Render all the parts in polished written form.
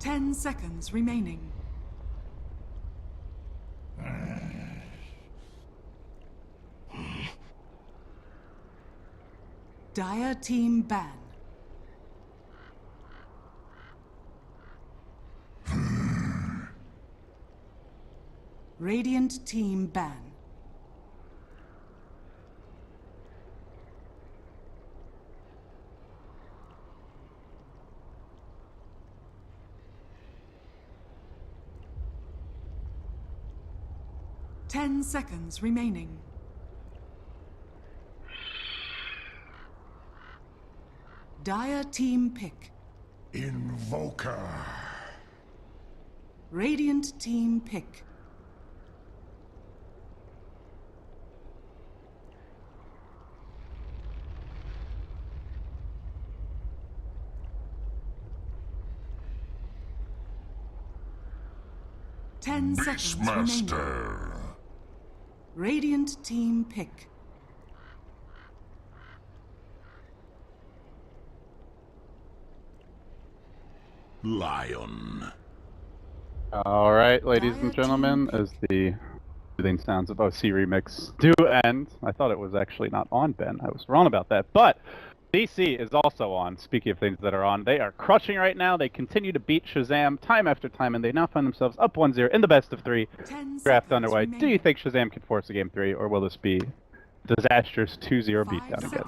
10 seconds remaining. Dire team ban. Radiant team ban. Ten seconds remaining. Dire team pick. Invoker. Radiant team pick. Ten seconds remaining. Radiant team pick. Lion. All right, ladies and gentlemen, as the soothing sounds of OC Remix do end, I thought it was actually not on, Ben. I was wrong about that. But DC is also on. Speaking of things that are on, they are crushing right now. They continue to beat Shazam time after time, and they now find themselves up 1-0 in the best of 3. Draft underway. Do you think Shazam can force a game 3, or will this be disastrous 2-0 beatdown again?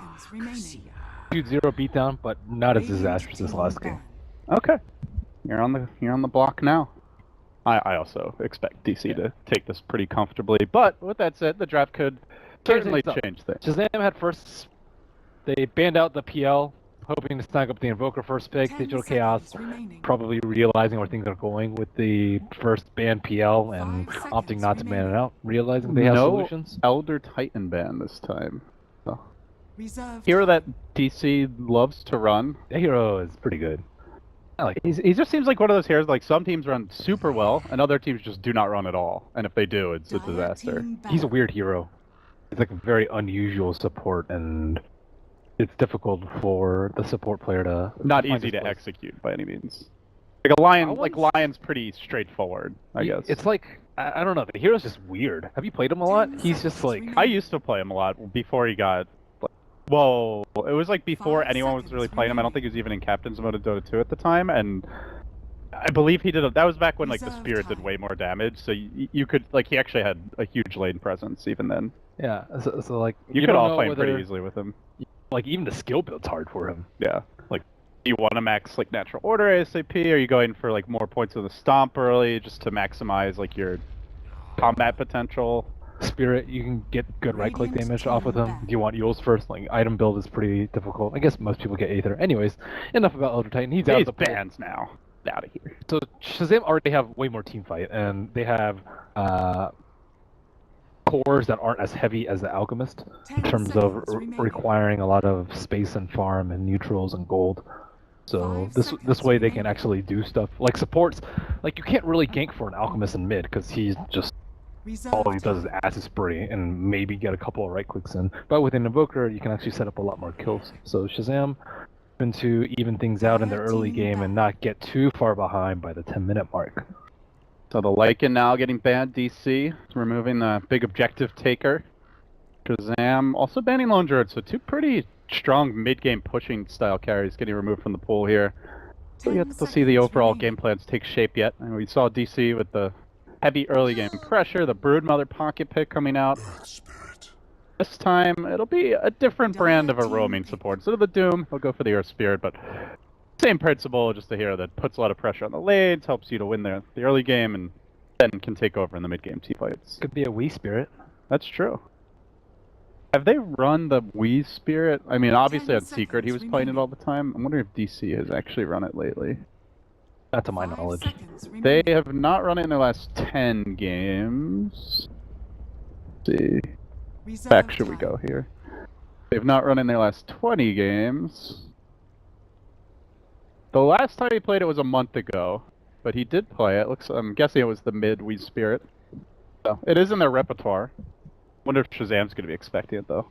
2-0 beatdown, but not as disastrous as last game. Okay, you're on the block now. I also expect DC to take this pretty comfortably, but with that said, the draft could certainly change things. Shazam had first. They banned out the PL, hoping to snag up the Invoker first pick. Digital Chaos probably realizing where things are going with the first ban PL and opting not to ban it out, realizing they have solutions. Elder Titan ban this time. So. Hero that DC loves to run. That hero is pretty good. He just seems like one of those heroes, like some teams run super well, and other teams just do not run at all. And if they do, it's a disaster. He's a weird hero. He's like a very unusual support, and it's difficult for the support player to... Not easy to execute by any means. Like a lion, Lion's pretty straightforward, I guess. It's like, I don't know, the hero's just weird. Have you played him a lot? He's just like... I used to play him a lot before he got... Well, it was like before anyone was really playing him. I don't think he was even in Captain's Mode of Dota 2 at the time, and I believe he did. That was back when like the Spirit did way more damage, so you could like he actually had a huge lane presence even then. Yeah, so like you could all play him pretty easily with him. Like even the skill build's hard for him. Yeah, like do you want to max like natural order ASAP, or are you going for like more points of the stomp early just to maximize like your combat potential? Spirit, you can get good right-click damage off with him. Do you want Yules first? Like, item build is pretty difficult. I guess most people get Aether. Anyways, enough about Elder Titan. He's out of the bans now. Out of here. So Shazam already have way more team fight, and they have cores that aren't as heavy as the Alchemist in terms of requiring a lot of space and farm and neutrals and gold. So this way they can actually do stuff like supports. Like you can't really gank for an Alchemist in mid because he's just all he does is acid spray and maybe get a couple of right clicks in. But with an Invoker, you can actually set up a lot more kills. So Shazam trying to even things out in the early game and not get too far behind by the 10-minute mark. So the Lycan now getting banned, DC, removing the big objective taker. Shazam also banning Lone Druid, so two pretty strong mid-game pushing style carries getting removed from the pool here. So yet to see the overall game plans take shape yet. And we saw DC with the heavy early game pressure, the Broodmother pocket pick coming out. This time, it'll be a different brand of a roaming support. Instead of the Doom, he'll go for the Earth Spirit, but same principle, just a hero that puts a lot of pressure on the lanes, helps you to win the early game, and then can take over in the mid-game team fights. Could be a Wii Spirit. That's true. Have they run the Wii Spirit? I mean, obviously on Secret he was playing it all the time. I'm wondering if DC has actually run it lately. Not to my knowledge. They have not run it in their last 10 games. Let's see. Back should we go here? They've not run in their last 20 games. The last time he played it was a month ago, but he did play it. I'm guessing it was the mid Wii Spirit. So it is in their repertoire. Wonder if Shazam's going to be expecting it though.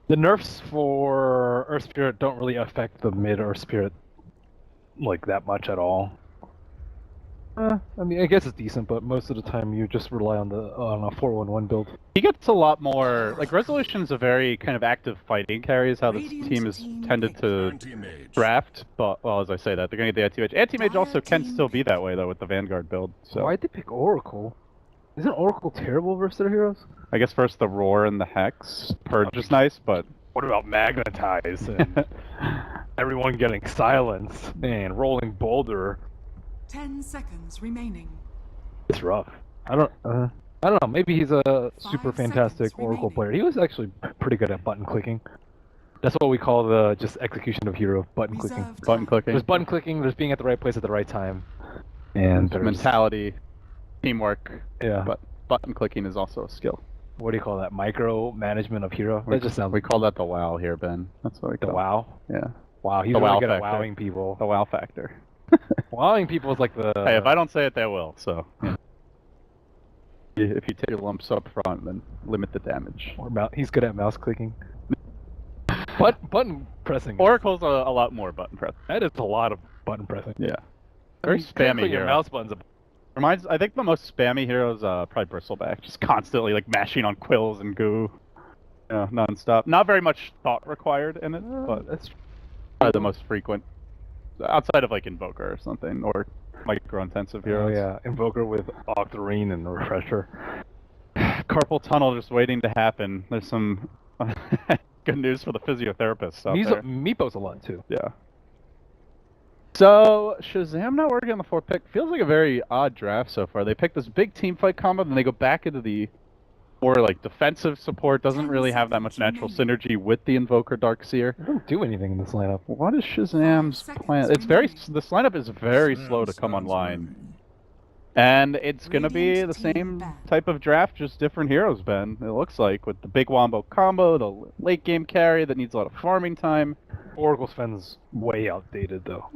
The nerfs for Earth Spirit don't really affect the mid Earth Spirit like that much at all. I mean, I guess it's decent, but most of the time you just rely on a 4-1-1 build. He gets a lot more, like, Resolution's a very kind of active fighting carry is how this team is tended to draft, but, well, as I say that, they're gonna get the Anti-Mage. Anti-Mage also can still be that way, though, with the Vanguard build, so... Why'd they pick Oracle? Isn't Oracle terrible versus their heroes? I guess first the Roar and the Hex. Purge is nice, but... What about Magnetize and everyone getting silenced and Rolling Boulder? 10 seconds remaining. It's rough. I don't know. Maybe he's a super fantastic Oracle player. He was actually pretty good at button clicking. That's what we call the just execution of hero button clicking. Button clicking. There's button clicking. There's being at the right place at the right time, and there's mentality, teamwork. Yeah. But button clicking is also a skill. What do you call that? Micro management of hero. That just sounds. We call that the WoW here, Ben. That's what we call the WoW. Yeah. Wow, he's the really WoW good at factor. wowing people. The WoW factor. Wowing people is like the... Hey, if I don't say it, they will, so... Yeah. If you take your lumps up front, then limit the damage. Or he's good at mouse clicking. Button pressing. Oracle's a lot more button pressing. That is a lot of button pressing. Yeah. Very spammy your hero. mouse buttons. I think the most spammy hero is probably Bristleback. Just constantly, like, mashing on quills and goo. Yeah, non-stop. Not very much thought required in it, but that's probably the most frequent. Outside of, like, Invoker or something, or micro-intensive heroes. Oh yeah, Invoker with Octarine and Refresher. Carpal tunnel just waiting to happen. There's some good news for the physiotherapists out there. Meepo's a lot too. Yeah. So, Shazam not working on the 4th pick. Feels like a very odd draft so far. They pick this big team fight combo, then they go back into the more, like, defensive support. Doesn't really have that much natural synergy with the Invoker Darkseer. They don't do anything in this lineup. What is Shazam's plan? It's very... This lineup is very slow to come online. And it's going to be the same type of draft, just different heroes, Ben. It looks like, with the big wombo combo, the late game carry that needs a lot of farming time. Oracle Sven's way outdated, though.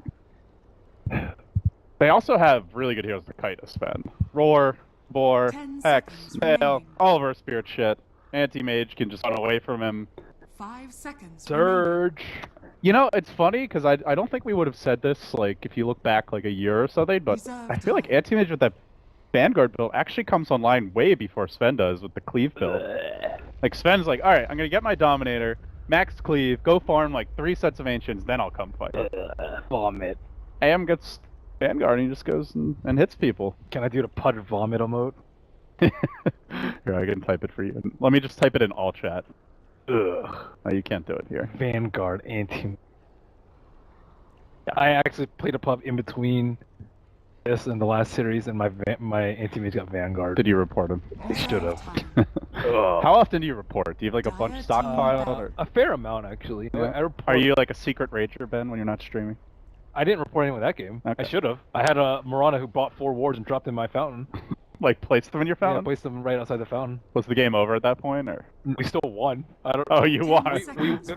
They also have really good heroes to kite a Sven. Roar, Boar, Hex, Tail, all of our spirit shit. Anti-Mage can just run away from him. 5 seconds. Surge! You know, it's funny, because I don't think we would have said this, like, if you look back, like, a year or something, but I feel like Anti-Mage with that Vanguard build actually comes online way before Sven does with the Cleave build. Like, Sven's like, alright, I'm gonna get my Dominator, max Cleave, go farm, like, 3 sets of Ancients, then I'll come fight. Vomit. Am gets Vanguard and he just goes and hits people. Can I do the Pud Vomit emote? Here, I can type it for you. Let me just type it in all chat. Ugh. No, you can't do it here. Vanguard Anti. I actually played a pub in between this and the last series, and my Anti-Mage got Vanguard. Did you report him? They should have. How often do you report? Do you have like a bunch stockpiled? Or... A fair amount, actually. Yeah. Are you like a secret rager, Ben, when you're not streaming? I didn't report anyone that game. Okay. I should have. I had a Marana who bought 4 wards and dropped in my fountain. Like, placed them in your fountain? Yeah, placed them right outside the fountain. Was the game over at that point, or? We still won. I don't. Oh, you won.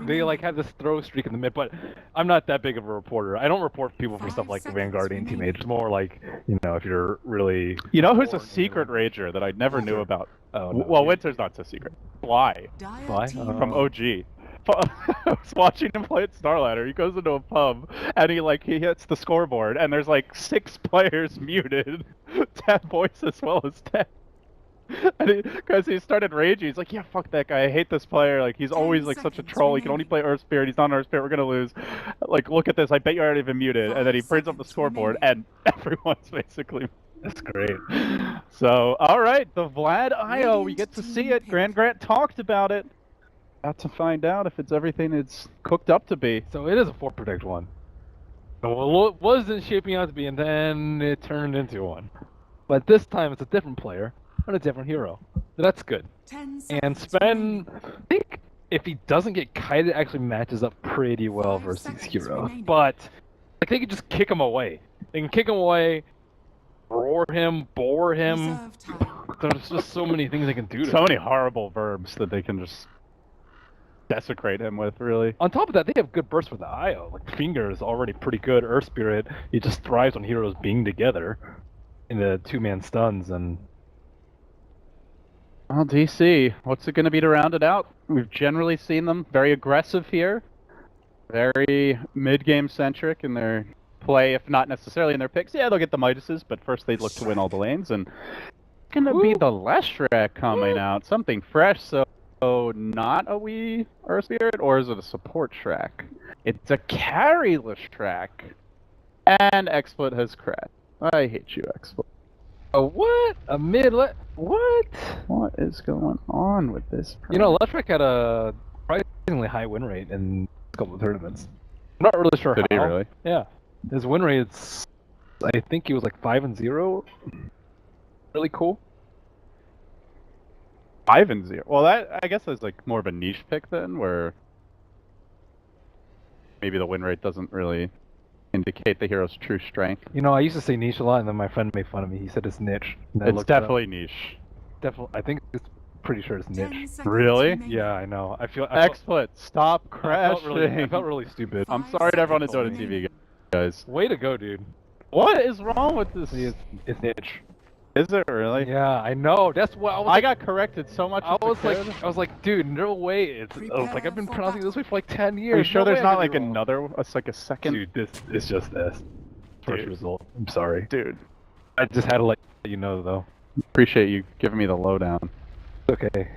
They like had this throw streak in the mid, but I'm not that big of a reporter. I don't report people for stuff like Vanguard and Anti-Mage. It's more like, you know, if you're really... You know who's a secret rager that I never knew about? Oh, no. Well, Winter's not so secret. Fly. Fly? From OG. I was watching him play at Starladder. He goes into a pub and he hits the scoreboard and there's like 6 players muted, 10 voice as well as 10. And because he started raging, he's like, yeah, fuck that guy. I hate this player. Like, he's always like such a troll. He can only play Earth Spirit. He's not an Earth Spirit. We're gonna lose. Like, look at this. I bet you already been muted. And then he brings up the scoreboard and everyone's basically. That's great. So, all right, the Vlad IO. We get to see it. Grand Grant talked about it. About to find out if it's everything it's cooked up to be. So it is a 4 predict one. Well, it wasn't shaping out to be, and then it turned into one. But this time it's a different player and a different hero. So that's good. And Sven, I think if he doesn't get kited, it actually matches up pretty well versus these heroes. But like, they can just kick him away. They can kick him away, roar him, bore him. There's just so many things they can do to him. So many horrible verbs that they can just desecrate him with, really. On top of that, they have good bursts with the IO. Like, Finger is already pretty good. Earth Spirit, he just thrives on heroes being together in the 2-man stuns. And well, DC, what's it going to be to round it out? We've generally seen them very aggressive here, very mid-game centric in their play, if not necessarily in their picks. Yeah, they'll get the Midases, but first they'd look to win all the lanes, and it's gonna be the Leshrac coming out. Something fresh, so not a Wii Earth Spirit, or is it a support Shrek? It's a carry Leshrac. And XSplit has crashed. I hate you, XSplit. Oh, what? A mid-let? What? What is going on with this? You know, Leshrac had a surprisingly high win rate in a couple of tournaments. I'm not really sure Did how. he really? Yeah. His win rate's, I think he was like 5-0. Really cool. 5-0. Well, that I guess is like more of a niche pick then, where maybe the win rate doesn't really indicate the hero's true strength. You know, I used to say niche a lot, and then my friend made fun of me. He said it's niche. It's definitely niche. Definitely, I think it's pretty sure it's 10 niche. seconds Really? remaining. Yeah, I know. I feel. I felt, XSplit, stop I crashing. felt really stupid. I'm sorry to everyone at Dota TV, guys. Way to go, dude. What is wrong with this? It's niche. Is it really? Yeah, I know. That's what I was. I got corrected so much. I as a was kid. like, dude, no way. It's like I've been pronouncing it this way for like 10 years. Are you sure No there's way I not could like be wrong. another, it's like a second? Dude, this is just this first Dude. result. I'm sorry. Dude, I just had to let you know, though. appreciate you giving me the lowdown. Okay.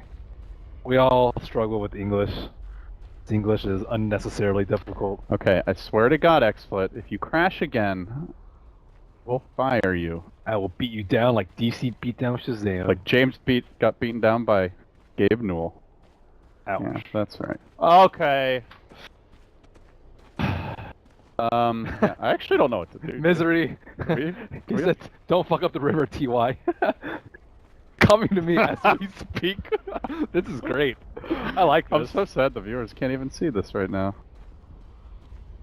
We all struggle with English. English is unnecessarily difficult. Okay, I swear to God, XSplit, if you crash again, we'll fire you. I will beat you down like DC beat down Shazam. Like James got beaten down by Gabe Newell. ouch. Yeah, that's right. Okay. Yeah, I actually don't know what to do. Misery. We- He we- said, "Don't fuck up the river, Ty." Coming to me as we speak. This is great. I like I'm this. so sad the viewers can't even see this right now.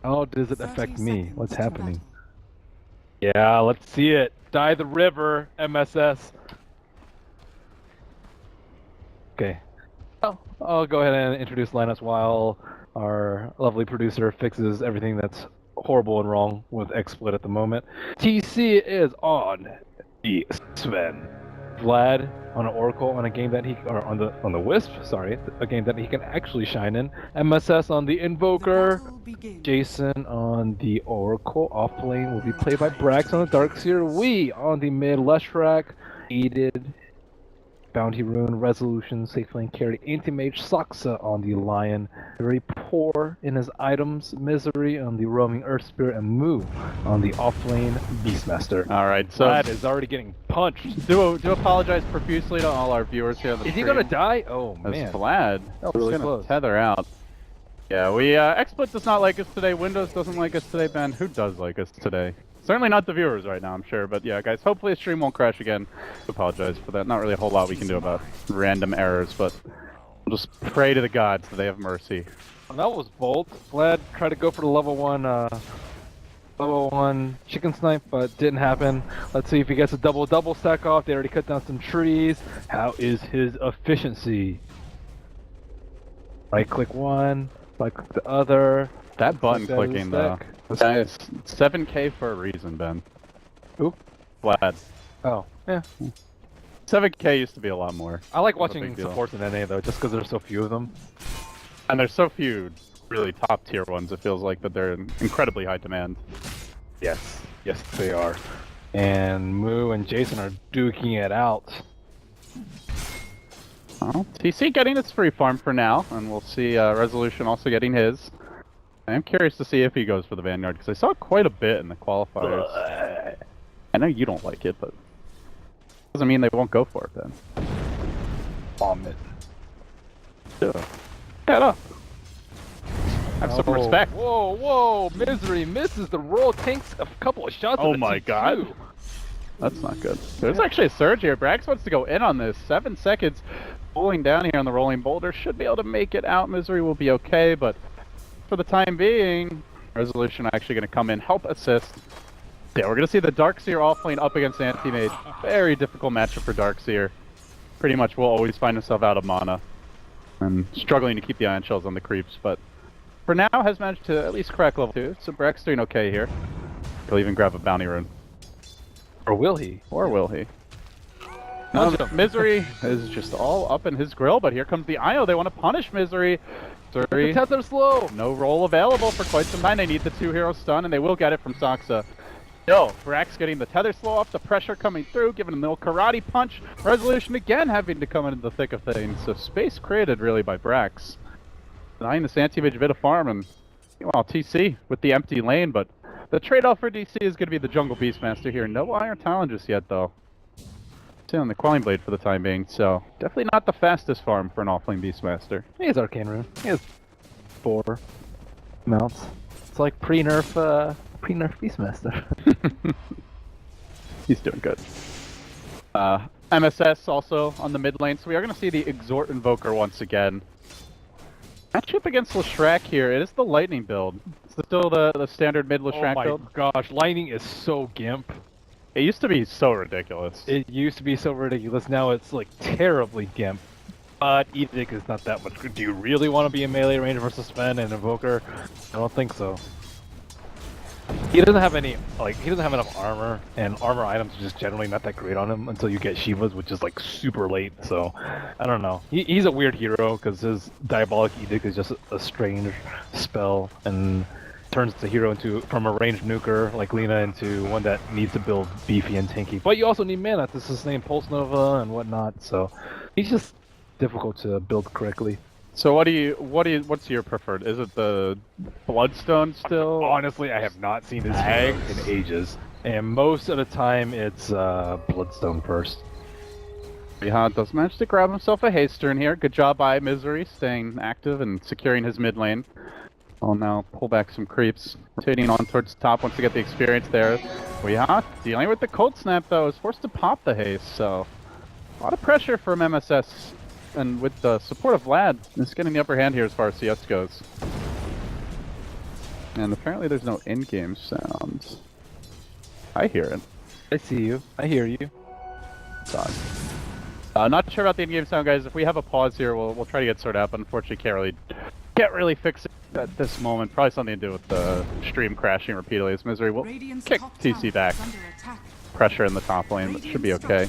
How does it 30 affect me? seconds What's to happening? battle. Yeah, let's see it. Die the river, MSS. Okay. Oh, I'll go ahead and introduce lineups while our lovely producer fixes everything that's horrible and wrong with XSplit at the moment. TC is on the Sven. Vlad on an Oracle on a game that he on the Wisp, sorry, a game that he can actually shine in. MSS on the Invoker. The battle begins. Jason on the Oracle. Off lane will be played by Brax on the Darkseer. We on the mid Leshrac. Aided. Bounty Rune, Resolution, Safe Lane Carry, Anti-Mage, Saksa on the Lion. Very poor in his items. Misery on the Roaming Earth Spirit. And Moo on the off-lane Beastmaster. Alright, so Vlad is already getting punched. do apologize profusely to all our viewers here on the Is he stream. gonna die? Oh As man. Vlad That was is really gonna close. tether out. Yeah, we XSplit does not like us today. Windows doesn't like us today. Ben, who does like us today? Certainly not the viewers right now, I'm sure. But yeah, guys, hopefully the stream won't crash again. Apologize for that. Not really a whole lot we can do about random errors, but we'll just pray to the gods that they have mercy. That was bold. Vlad tried to go for the level 1 chicken snipe, but didn't happen. Let's see if he gets a double stack off. They already cut down some trees. How is his efficiency? Right click one, right click the other. That button Like that is clicking though. stack. This guy is 7K for a reason, Ben. Who? Vlad. Oh, yeah. 7K used to be a lot more. I like Not a watching big deal. supports in NA though, just because there's so few of them. And there's so few really top tier ones, it feels like that they're in incredibly high demand. Yes, yes they are. And Moo and Jason are duking it out. Well, TC getting its free farm for now, and we'll see Resolution also getting his. I'm curious to see if he goes for the Vanguard, because I saw quite a bit in the qualifiers. I know you don't like it, but doesn't mean they won't go for it then. Vomit. Yeah. Get up. Have some respect. Whoa, Misery misses the roll, takes a couple of shots. Oh of the my T2. god. That's not good. There's actually a surge here. Brax wants to go in on this. 7 seconds. Pulling down here on the rolling boulder. Should be able to make it out. Misery will be okay, but for the time being, Resolution actually going to come in, help assist. Yeah, we're going to see the Darkseer offlane up against Anti-Mage. Very difficult matchup for Darkseer. Pretty much will always find himself out of mana. And struggling to keep the Ion Shells on the creeps, but for now has managed to at least crack level 2. So Brax doing okay here. He'll even grab a Bounty Rune. Or will he? Or will he? No, Misery is just all up in his grill, but here comes the IO. They want to punish Misery. Three. The tether slow. No roll available for quite some time. They need the 2-hero stun, and they will get it from Saksa. No, Brax getting the tether slow off, the pressure coming through, giving him the little karate punch. Resolution again having to come into the thick of things. So space created really by Brax. Denying this anti-mage a bit of farm, and well, TC with the empty lane, but the trade-off for DC is going to be the Jungle Beastmaster here. No Iron Talon just yet, though. Still on the Quelling Blade for the time being, so definitely not the fastest farm for an Offlane Beastmaster. He has Arcane Rune. He has 4 mounts. It's like pre-nerf Beastmaster. He's doing good. MSS also on the mid lane, so we are going to see the Exhort Invoker once again. Matchup against Leshrac here, it is the Lightning build. It's still the standard mid Leshrac build. Oh my gosh, Lightning is so gimp. It used to be so ridiculous. It used to be so ridiculous, now it's like terribly gimp. But Edict is not that much good. Do you really want to be a melee range versus Sven and Invoker? I don't think so. He doesn't have any, he doesn't have enough armor, and armor items are just generally not that great on him until you get Shiva's, which is like super late, so I don't know. He's a weird hero because his Diabolic Edict is just a strange spell and turns the hero from a ranged nuker like Lina into one that needs to build beefy and tanky. But you also need mana to sustain Pulse Nova and whatnot, so he's just difficult to build correctly. So what's your preferred? Is it the Bloodstone still? Honestly, I have not seen his hero in ages. And most of the time it's Bloodstone first. Riha does manage to grab himself a haste turn here. Good job by Misery staying active and securing his mid lane. I'll now pull back some creeps. Rotating on towards the top once we get the experience there. Riha dealing with the cold snap though, is forced to pop the haste, so a lot of pressure from MSS. And with the support of Vlad, it's getting the upper hand here as far as CS goes. And apparently there's no in-game sound. I hear it. I see you. I hear you. Not sure about the in-game sound, guys. If we have a pause here, we'll try to get sorted out, but unfortunately can't really fix it at this moment. Probably something to do with the stream crashing repeatedly. As Misery will kick TC back. Pressure in the top lane, but should be okay.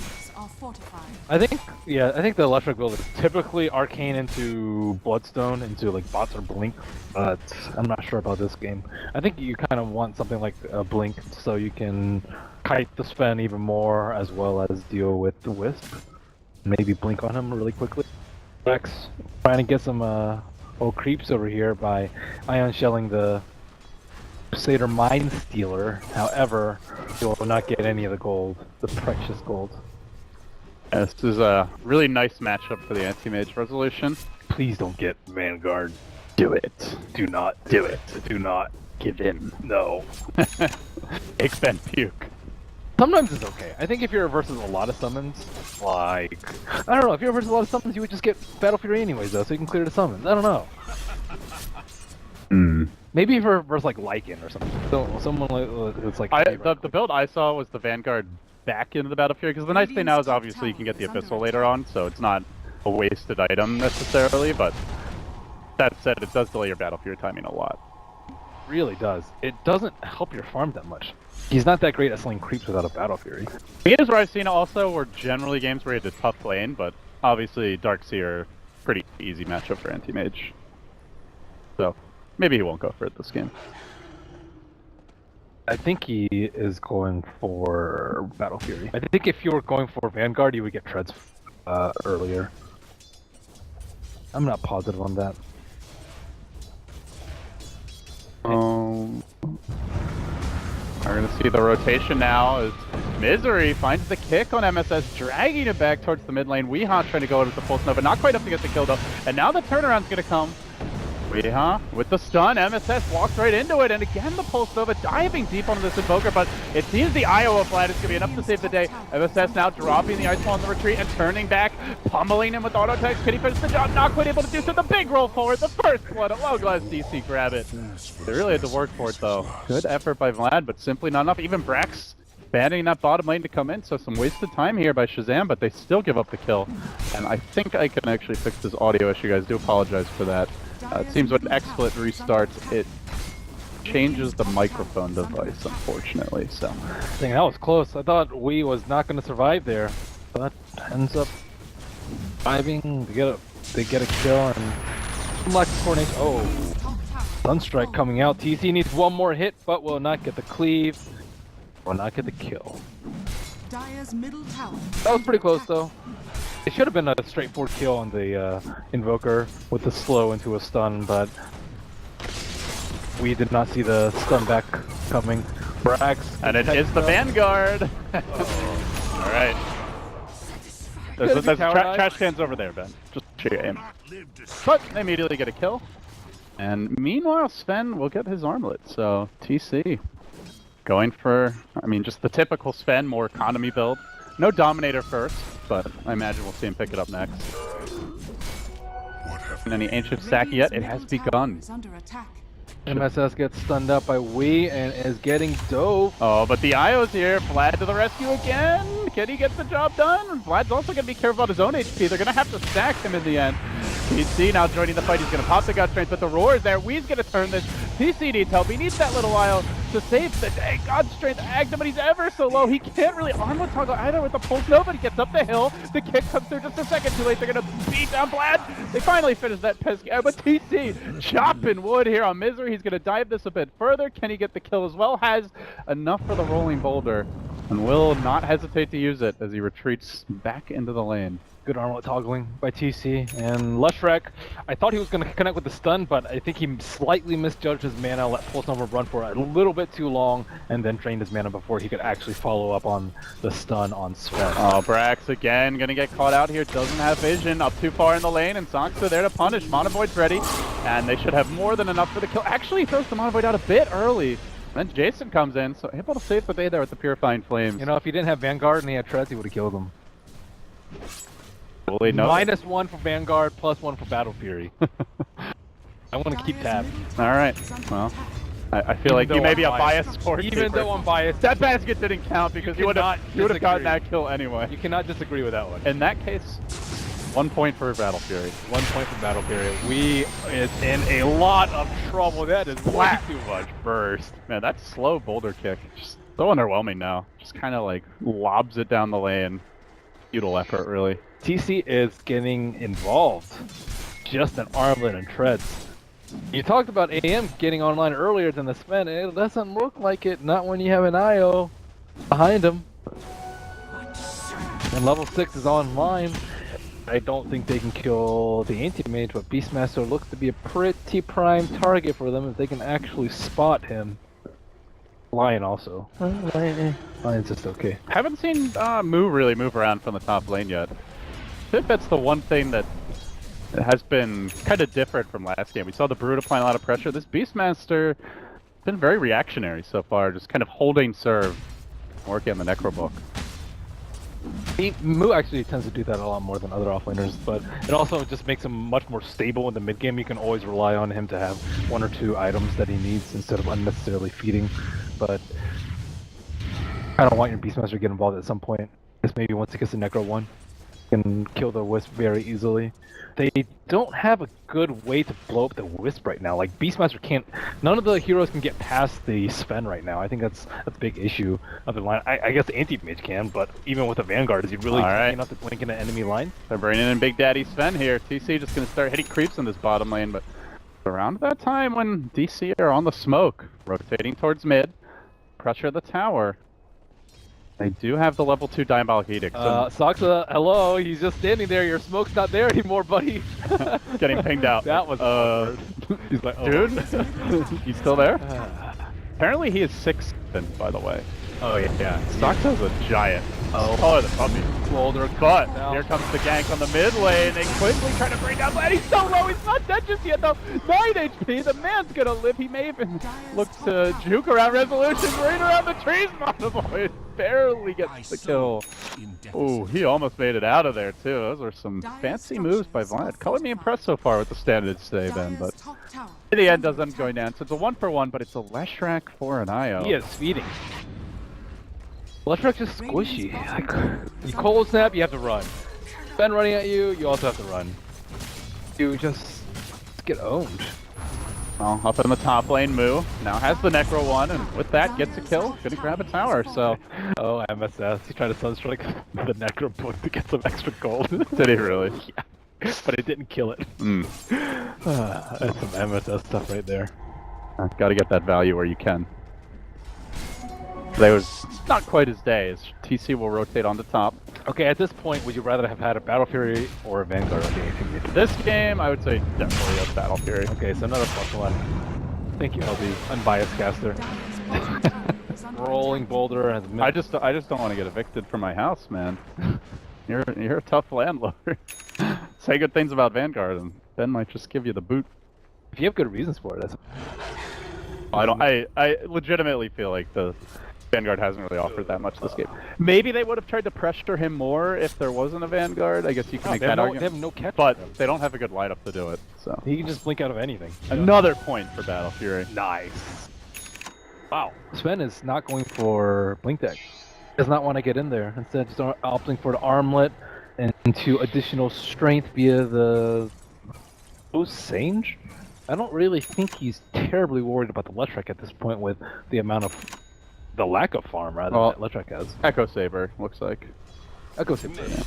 I think the Leshrac build is typically arcane into Bloodstone into like bots or blink, but I'm not sure about this game. I think you kind of want something like a blink so you can kite the Sven even more as well as deal with the Wisp. Maybe blink on him really quickly. Rex trying to get some old creeps over here by ion shelling the Crusader Mind Stealer. However, you will not get any of the gold, the precious gold. Yeah, this is a really nice matchup for the anti-mage resolution. Please don't get Vanguard. Do it. Do not do it. Do not give in. No. Make Ben puke. Sometimes it's okay. I think if you're versus a lot of summons, like I don't know, if you're versus a lot of summons, you would just get Battle Fury anyways, though, so you can clear the summons. I don't know. Maybe if you're versus like Lycan or something. So someone who's like the build I saw was the Vanguard back into the Battle Fury, because the nice thing now is obviously you can get the Abyssal later on, so it's not a wasted item necessarily, but that said, it does delay your Battle Fury timing a lot. It really does. It doesn't help your farm that much. He's not that great at slaying creeps without a Battle Fury. It is where I've seen also were generally games where you had to tough lane, but obviously Darkseer, pretty easy matchup for anti-mage. So maybe he won't go for it this game. I think he is going for Battle Fury. I think if you were going for Vanguard, you would get Treads earlier. I'm not positive on that. We're going to see the rotation now as Misery finds the kick on MSS, dragging it back towards the mid lane. Weehaw trying to go with the Pulse Nova, not quite up to get the kill though. And now the turnaround's going to come. Weehaw with the stun, MSS walks right into it, and again the Pulse Nova diving deep onto this Invoker, but it seems the Iowa Flat is going to be enough to save the day. MSS now dropping the Ice Wall in the retreat and turning back, pummeling him with auto attacks. Can he finish the job? Not quite able to do so. The big roll forward, the first blood. Well, glad DC grab it. They really had to work for it though. Good effort by Vlad, but simply not enough. Even Brax banning that bottom lane to come in, so some wasted time here by Shazam, but they still give up the kill. And I think I can actually fix this audio issue, guys. Do apologize for that. It seems when XSplit restarts, it changes the microphone device, unfortunately, so. Dang, that was close. I thought Wii was not going to survive there, but ends up surviving. They get a kill, and Unlock the coordination. Oh, Top tower Sunstrike coming out. TC needs one more hit, but will not get the cleave. Will not get the kill. Dire's middle tower. That was pretty close though. It should have been a straightforward kill on the Invoker with the slow into a stun, but we did not see the stun back coming. Brax. And it is the Vanguard! Alright. There's trash cans over there, Ben. Just show your aim. But they immediately get a kill. And meanwhile, Sven will get his armlet, so TC. Going for, I mean, just the typical Sven, more economy build. No Dominator first, but I imagine we'll see him pick it up next. And any Ancient Sack yet? It has begun. Is under attack. MSS gets stunned up by Wii and is getting dove. Oh, but the IO's here. Vlad to the rescue again. Can he get the job done? Vlad's also going to be careful about his own HP. They're going to have to stack him in the end. TC now joining the fight. He's going to pop the gut strength, but the roar is there. Wee's going to turn this. TC needs help. He needs that little IO to save the day. God strength Agda, but he's ever so low. He can't really armlet toggle either with the pulse. Nobody gets up the hill. The kick comes through just a second too late. They're going to beat down Vlad. They finally finish that pesky. But TC chopping wood here on Misery. He's going to dive this a bit further. Can he get the kill as well? Has enough for the rolling boulder and will not hesitate to use it as he retreats back into the lane. Good armlet toggling by TC. And Lushrek, I thought he was going to connect with the stun, but I think he slightly misjudged his mana, let Pulse Nova run for a little bit too long, and then drained his mana before he could actually follow up on the stun on Sven. Oh, Brax again going to get caught out here. Doesn't have vision. Up too far in the lane, and Soxa there to punish. Mana Void's ready, and they should have more than enough for the kill. Actually, he throws the Mana Void out a bit early. Then Jason comes in, so able to save the day there with the Purifying Flames. You know, if he didn't have Vanguard and he had Treads, he would have killed him. Fully no. -1 for Vanguard, +1 for Battle Fury. I want to keep tab. Alright, well, I feel like you may be a biased sport. Even though I'm biased, that basket didn't count because you would have gotten that kill anyway. You cannot disagree with that one. In that case, 1 point for Battle Fury. 1 point for Battle Fury. We is in a lot of trouble. That is way too much burst. Man, that slow boulder kick, just so underwhelming now. Just kind of like lobs it down the lane. Futile effort, really. TC is getting involved. Just an armlet and treads. You talked about AM getting online earlier than the Sven. It doesn't look like it, not when you have an IO behind him. And level 6 is online. I don't think they can kill the anti-mage, but Beastmaster looks to be a pretty prime target for them if they can actually spot him. Lion also. Lion's just okay. Haven't seen Moo really move around from the top lane yet. I think that's the one thing that has been kind of different from last game. We saw the Brood applying a lot of pressure. This Beastmaster has been very reactionary so far, just kind of holding serve, working on the Necro book. Moo actually tends to do that a lot more than other offlaners, but it also just makes him much more stable in the mid game. You can always rely on him to have 1 or 2 items that he needs instead of unnecessarily feeding. But I don't want your Beastmaster to get involved at some point. Just maybe once he gets the Necro 1, can kill the Wisp very easily. They don't have a good way to blow up the Wisp right now. Like, Beastmaster can't... None of the heroes can get past the Sven right now. I think that's a big issue of the line. I guess the Anti-Mage can, but even with the Vanguard, is he really enough to blink into enemy line? They're bringing in Big Daddy Sven here. TC just going to start hitting creeps in this bottom lane, but around that time when DC are on the smoke, rotating towards mid, pressure the tower. They do have the level 2 Diabolic Edict. Soxa, hello, he's just standing there. Your smoke's not there anymore, buddy. Getting pinged out. That was awkward. He's like, oh. Dude, he's still there? Apparently he is 6th, by the way. Oh, yeah. Soxa's a giant. Oh, the puppy. Boulder, but here comes the gank on the mid lane. They quickly try to bring down Vlad. He's so low. He's not dead just yet, though. 9 HP. The man's gonna live. He may even look to juke around resolution right around the trees. Mana Void barely gets the kill. Oh, he almost made it out of there, too. Those were some fancy moves by Vlad. Color me impressed so far with the standards today, Ben, but in the end does end up going down. So it's a 1-for-1, but it's a Leshrac for an IO. He is feeding. Leshrac just squishy. Like, you cold snap, you have to run. Ben running at you, you also have to run. You just get owned. Well, up in the top lane, Moo now has the Necro 1, and with that gets a kill. Gonna grab a tower, so... Oh, MSS. He's trying to Sunstrike the Necro book to get some extra gold. Did he really? Yeah. but it didn't kill it. That's some MSS stuff right there. Gotta get that value where you can. Today was not quite his day, as TC will rotate on the top. Okay, at this point, would you rather have had a Battle Fury or a Vanguard on the team? This game, I would say definitely a Battle Fury. Okay, so another +1. Thank you, LB. Unbiased caster. Rolling boulder has. I just don't want to get evicted from my house, man. You're a tough landlord. Say good things about Vanguard, and Ben might just give you the boot. If you have good reasons for it, that's. I legitimately feel like the Vanguard hasn't really offered that much this game. Maybe they would have tried to pressure him more if there wasn't a Vanguard. I guess you can make that argument. They have no catch. But they don't have a good lineup to do it, so. He can just blink out of anything. Another point for Battle Fury. Nice. Wow. Sven is not going for blink deck. Does not want to get in there. Instead, just opting for the armlet and into additional strength via the Sange. I don't really think he's terribly worried about the Letrek at this point with the amount of the lack of farm rather that Letrek has. Echo Saber looks like. Echo Saber. Yeah.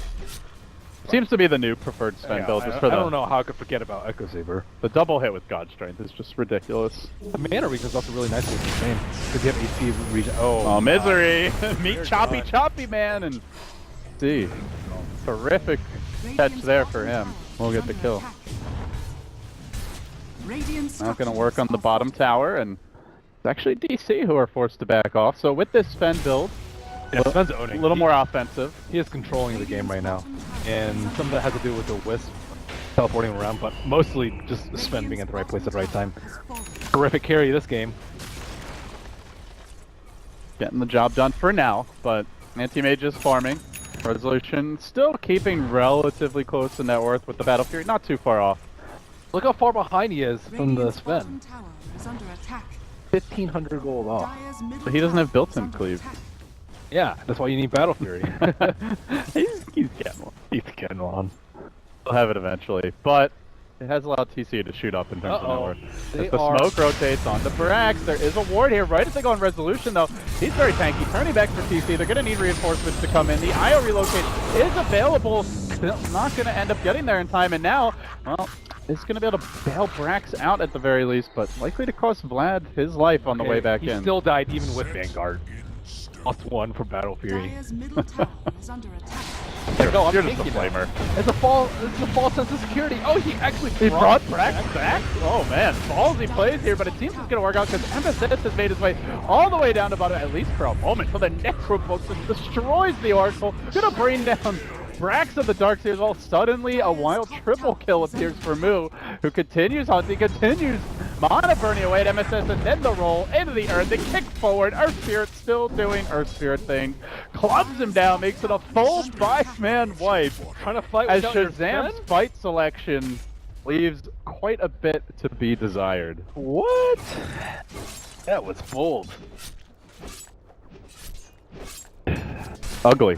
Seems to be the new preferred Sven build. I don't know how I could forget about Echo Saber. The double hit with God Strength is just ridiculous. The mana regen is also really nice with the same. Because you have HP regen. Oh, misery! Meet Choppy Man and see. Terrific catch there for him. We'll get the kill. Not gonna work on the bottom tower, and it's actually DC who are forced to back off. So with this Sven build, Sven's owning. A little more offensive. He is controlling the game right now, and some of that has to do with the Wisp teleporting around, but mostly just Sven being at the right place at the right time. Terrific carry this game. Getting the job done for now, but Anti-Mage is farming. Resolution still keeping relatively close to net worth with the Battle Fury, not too far off. Look how far behind he is from the Sven. 1,500 gold off. But he doesn't have built-in cleave. Yeah, that's why you need Battle Fury. he's getting one. He'll have it eventually, but it has allowed TC to shoot up in terms of net worth. As the smoke rotates onto Brax, there is a ward here right as they go on Resolution though. He's very tanky, turning back for TC. They're going to need reinforcements to come in. The IO relocate is available, not going to end up getting there in time, and now, well, it's going to be able to bail Brax out at the very least, but likely to cost Vlad his life on the way back in. He still died even with Vanguard. +1 for Battle Fury. You're just a flamer. It's a false sense of security. Oh, he actually brought Brax back? Oh man, ballsy plays here, but it seems it's going to work out because MSS has made his way all the way down to bottom, at least for a moment, so the Necrobook just destroys the Oracle. Gonna bring down Brax of the Darkseers. Well, suddenly a wild triple kill appears for Moo, who continues hunting, continues mana burning away at MSS, and then the roll into the Earth, the kick forward, Earth Spirit still doing Earth Spirit thing, clubs him down, makes it a full 5-man wipe. Trying to fight as without Shazam's fight selection leaves quite a bit to be desired. What? That was bold. Ugly.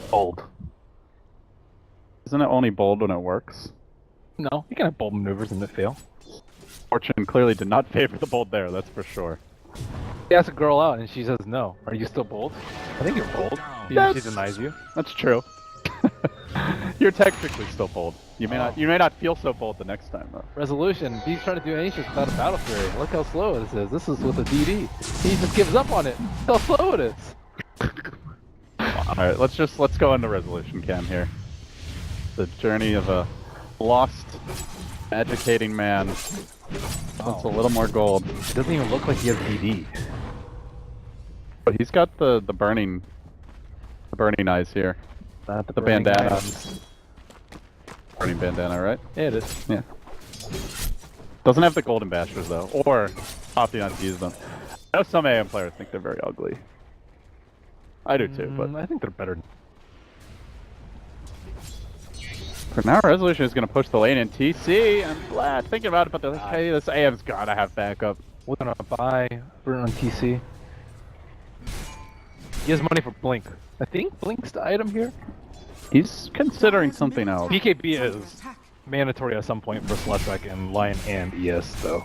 Bold. Isn't it only bold when it works? No, you can have bold maneuvers and it fail. Fortune clearly did not favor the bold there, that's for sure. He asks a girl out and she says no. Are you still bold? I think you're bold. She denies you. That's true. You're technically still bold. You may not feel so bold the next time though. Resolution. He's trying to do Ancient without a Battle Fury. Look how slow this is. This is with a DD. He just gives up on it. Look how slow it is. Alright, let's go into Resolution Cam here. The journey of a lost, educating man. That's a little more gold. It doesn't even look like he has DD. But he's got the burning eyes here. Not the bandana. Burning bandana, right? Yeah, it is. Yeah. Doesn't have the golden bashers though, or opting not to use them. I know some AM players think they're very ugly. I do too, but I think they're better. For now, Resolution is going to push the lane in TC, and Vlad thinking about it, but they're like, hey, this AM's got to have backup. We're going to buy Burn on TC. He has money for Blink. I think Blink's the item here. He's considering something else. BKB is mandatory at some point for Letrek and Lion and ES, though.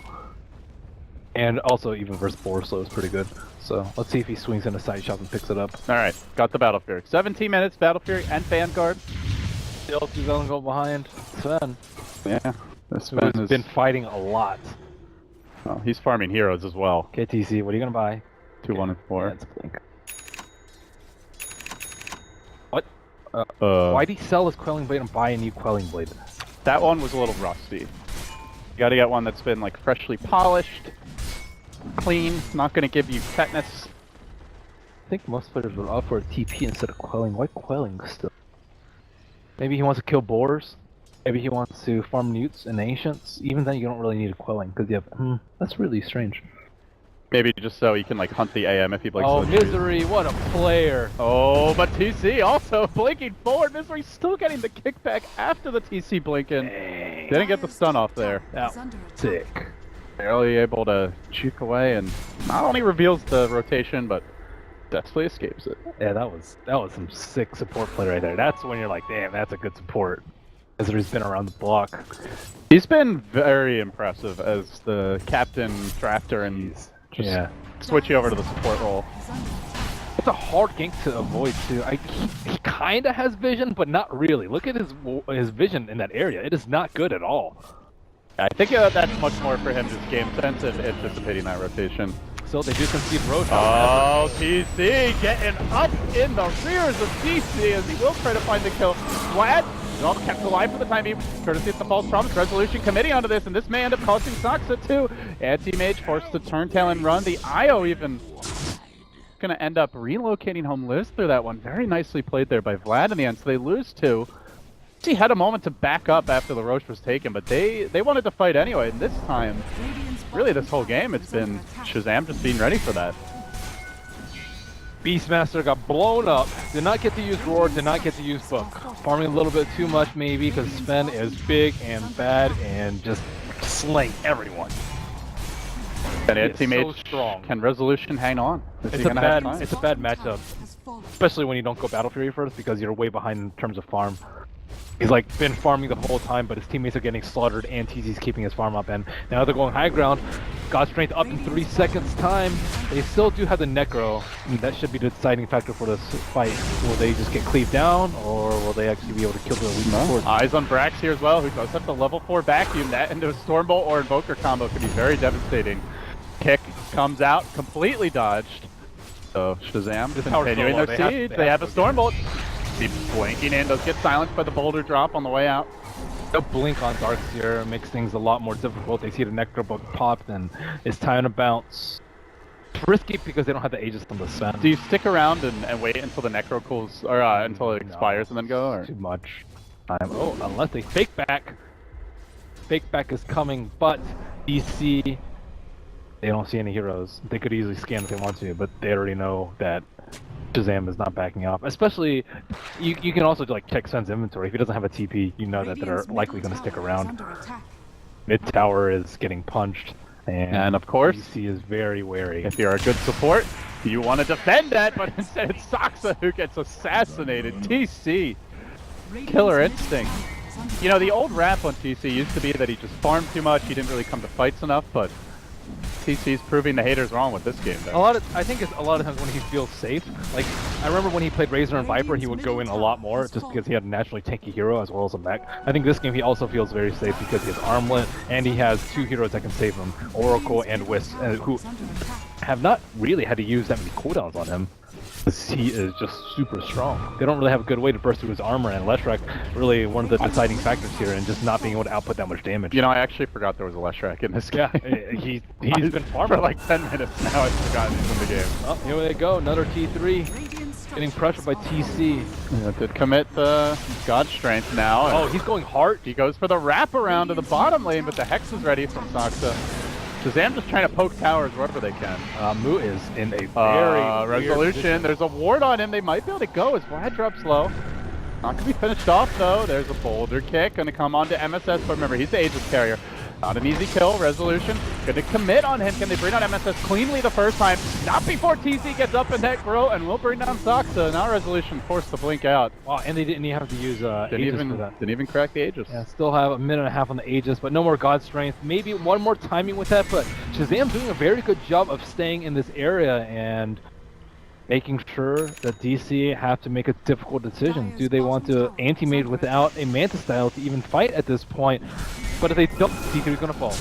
And also, even versus Borslow is pretty good. So, let's see if he swings in a side shot and picks it up. Alright, got the Battle Fury. 17 minutes, Battle Fury and Vanguard. Still 2,000 gold behind Sven. Yeah, this Who has been fighting a lot. Well, he's farming heroes as well. KTC, what are you gonna buy? 2, 1, and 4. Yeah, it's Blink. What? Uh, Why'd he sell his Quelling Blade and buy a new Quelling Blade? That one was a little rusty. You gotta get one that's been like freshly polished, clean, not gonna give you tetanus. I think most players would opt for a TP instead of Quelling. Why Quelling still? Maybe he wants to kill boars. Maybe he wants to farm newts and ancients. Even then, you don't really need a Quelling because you have. That's really strange. Maybe just so he can like hunt the AM if he blinks. Oh, Misery! What a player! Oh, but TC also blinking forward. Misery still getting the kickback after the TC blinking. Dang. Didn't get the stun off there. That was sick. Barely able to juke away and not only reveals the rotation, but definitely escapes it. Yeah, that was some sick support play right there. That's when you're like, damn, that's a good support. Misery's been around the block. He's been very impressive as the captain drafter and just switch you over to the support role. It's a hard gank to avoid too. He kind of has vision, but not really. Look at his vision in that area. It is not good at all. I think that's much more for him just game sense and anticipating that rotation. So they do concede Roach. Oh, TC getting up in the rears of DC as he will try to find the kill. Vlad is all kept alive for the time being, courtesy of the false promise. Resolution committing onto this, and this may end up costing Soxa too. Anti-Mage forced to turn tail and run. The IO even gonna end up relocating home lives through that one. Very nicely played there by Vlad in the end, so they lose 2. He had a moment to back up after the Roche was taken, but they wanted to fight anyway, and this time, really this whole game, it's been Shazam just being ready for that. Beastmaster got blown up, did not get to use Roar, did not get to use Book. Farming a little bit too much maybe, because Sven is big and bad and just slaying everyone. And Anti-Mage, so strong. Can Resolution hang on? It's a bad matchup, especially when you don't go Battle Fury first, because you're way behind in terms of farm. He's like been farming the whole time, but his teammates are getting slaughtered and TZ's keeping his farm up, and now they're going high ground. God Strength up in 3 seconds time. They still do have the Necro, and that should be the deciding factor for this fight. Will they just get cleaved down, or will they actually be able to kill the elite support? Eyes on Brax here as well, who does have the level 4 vacuum. That into a Stormbolt or Invoker combo could be very devastating. Kick comes out, completely dodged. So Shazam just continuing their siege. They have a Stormbolt. Keeps blinking in, does get silenced by the boulder drop on the way out. The blink on Darkseer makes things a lot more difficult. They see the Necrobook pop, and it's time to bounce. It's risky because they don't have the Aegis on the Sven. Do you stick around and wait until the Necro cools, or until it expires and then go? Or? Too much time. Oh, unless they fake back. Fake back is coming, but DC, they don't see any heroes. They could easily scan if they want to, but they already know that Shazam is not backing off. Especially, you can also like check Sven's inventory. If he doesn't have a TP, you know that they're likely going to stick around. Mid tower is getting punched, and of course, DC is very wary. If you're a good support, you want to defend that, but instead it's Soxa who gets assassinated. TC, killer instinct. You know, the old rap on TC used to be that he just farmed too much, he didn't really come to fights enough, but TC's proving the haters wrong with this game, though. I think it's a lot of times when he feels safe. Like, I remember when he played Razor and Viper, he would go in a lot more just because he had a naturally tanky hero as well as a mech. I think this game he also feels very safe because he has Armlet and he has 2 heroes that can save him, Oracle and Wisp, who have not really had to use that many cooldowns on him. He is just super strong. They don't really have a good way to burst through his armor, and Leshrac really one of the deciding factors here in just not being able to output that much damage. You know, I actually forgot there was a Leshrac in this game. Yeah, he's been farming for like 10 minutes now. I've forgotten he's in the game. Oh, here they go, another T3. Getting pressured by TC. Yeah, did commit the God Strength now. Oh, he's going hard. He goes for the wraparound to the bottom lane, but the Hex is ready from Soxa. Shazam just trying to poke towers wherever they can. Mu is in a very Resolution. There's a ward on him. They might be able to go as Vlad drops low. Not gonna be finished off though. There's a boulder kick. Gonna come on to MSS, but remember he's the Aegis carrier. Not an easy kill. Resolution gonna commit on him. Can they bring down MSS cleanly the first time? Not before TC gets up in that grill and will bring down Soxa. Now Resolution forced to blink out. Wow, and they didn't even have to use Aegis for that. Didn't even crack the Aegis. Yeah, still have a minute and a half on the Aegis, but no more God Strength. Maybe one more timing with that, but Shazam doing a very good job of staying in this area, and making sure that DC have to make a difficult decision. Do they want to anti-mage without a Manta style to even fight at this point? But if they don't, D3 is going to fall.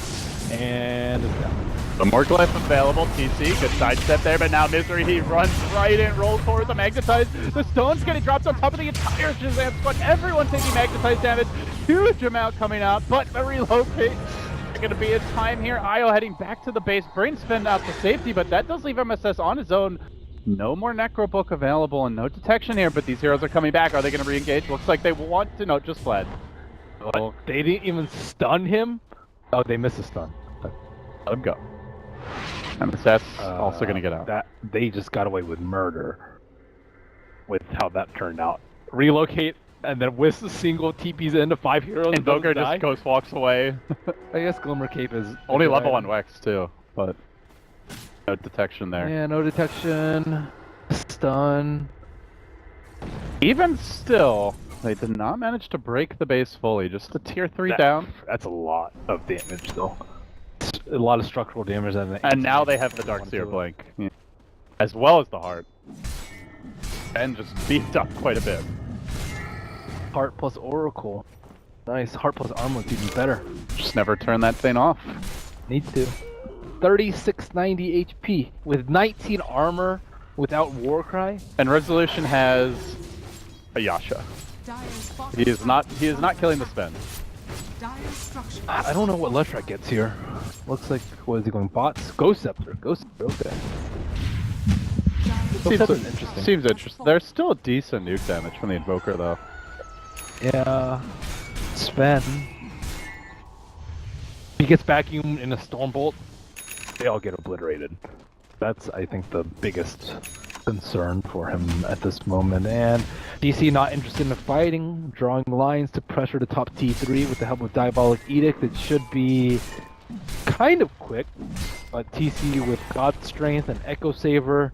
And it's down. The more glyph available, TC, good sidestep there, but now Misery, he runs right in, rolls forward the Magnetize. The stone's getting dropped on top of the entire Shazam squad. Everyone taking Magnetize damage. Huge amount coming out, but a relocate. Going to be a time here. Io heading back to the base. Brain spin out to safety, but that does leave MSS on his own. No more Necro Book available and no detection here, but these heroes are coming back. Are they going to re-engage? Looks like they want to. No, just fled. But they didn't even stun him? Oh, they missed a stun. Let him go. MSS also going to get out. That they just got away with murder with how that turned out. Relocate and then with the single TPs into 5 heroes. Invoker just ghost walks away. I guess Glimmer Cape is only level 1 Wex too, but no detection there. Yeah, no detection. Stun. Even still, they did not manage to break the base fully. Just a tier 3 down. That's a lot of damage though. A lot of structural damage. And now they have the Darkseer Blink. Yeah. As well as the Heart. And just beefed up quite a bit. Heart plus Oracle. Nice. Heart plus Armor is even better. Just never turn that thing off. Need to. 3690 HP with 19 armor without Warcry. And Resolution has a Yasha. He is not killing the spend. I don't know what Leshrac gets here. Looks like, what is he going? Bots? Ghost Scepter. Ghost Scepter, okay. Seems interesting. There's still a decent nuke damage from the Invoker though. Yeah. Sven. He gets vacuumed in a Stormbolt. They all get obliterated. That's, I think, the biggest concern for him at this moment. And DC not interested in fighting, drawing lines to pressure the top T3 with the help of Diabolic Edict. It should be kind of quick, but TC with God Strength and Echo Saver